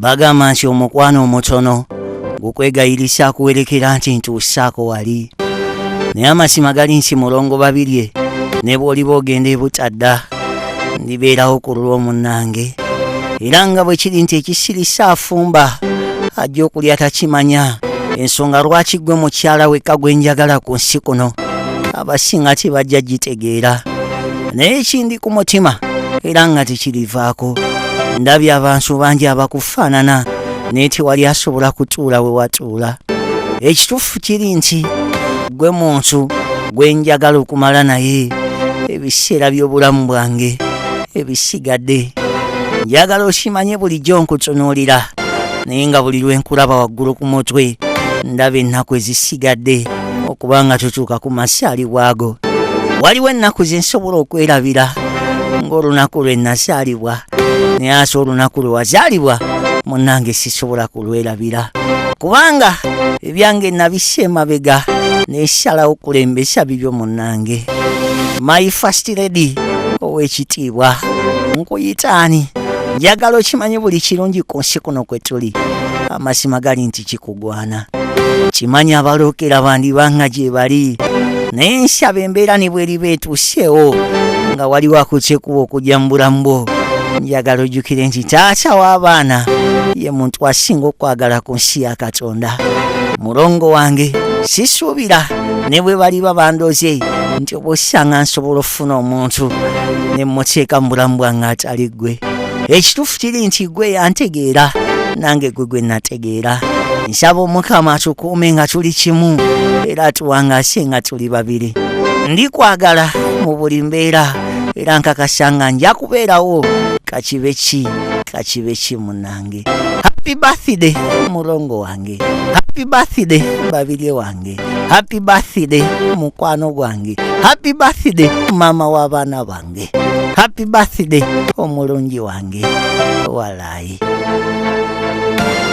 bagamba nti omukwano omutono gukwegayirisa akuwerekera nti ntuusaako wali. Naye amazima gali nti mulongo babirye ne bw'oliba ogenda ebutadda ndibeerawo ku lulwo munnange. Era nga bwe kiri nti ekisirisa afumba ajja okulya takimanya. Ensonga lwaki gwe mukyala wekka gwe njagala ku nsi kuno abasinga tebajja gitegeera. Naye kindi ku mutima era nga tekirivaako. Ndabye abantu bangi abakufaanana naye tewali asobola kutuula we watuula. Ekituufu kiri nti gwe muntu gwe njagala okumala naye ebiseera by'obulamu bwange ebisigadde. Njagala okimanye bulijjo nkutunuulira naye nga buli lwe nkulaba waggulu ku mutwe ndaba ennaku ezisigadde okuba nga tutuuka ku masaali bwago. Waliwo ennaku ze nsobola okwerabira ng'olunaku lwe nasaalibwa, naye ate olunaku lwe wazaalibwa munnange sisobola kulwerabira kubanga ebyange nabisse emabega neesalawo kulembesa bibyo munnange. My first lady ow'ekitiibwa nkuyitaani. Njagala okimanye buli kirungi ku nsi kuno kwe tuli amazima gali nti kikugwana. Kimanya abalookera bandibanga gye bali naye nsaba embeera ne bw'eriba etuuseewo nga waliwo akuteekuba okujja mu bulamu bwo. Njagala ojjukire nti taata w'abaana ye muntu asinga okwagala ku nsi ya Katonda. Mulongo wange sisuubira ne bwe baliba bandoze nti oba osanga nsobola okufuna omuntu ne mmuteeka mu bulamu bwange atali ggwe. Ekituufu kiri nti ggwe yantegeera nange gwe nategeera. Nsaba Omukama atukuume nga tuli kimu era atuwangaase nga tuli babiri. Ndikwagala mu buli mbeera era nkakasa nga nja kubeerawo kakibe ki munnange. Happy birthday mulongo wange. Happy birthday babirye wange. Happy birthday mukwano gwange. Happy birthday mama w'abaana bange. Happy birthday omulungi wange. Walayi.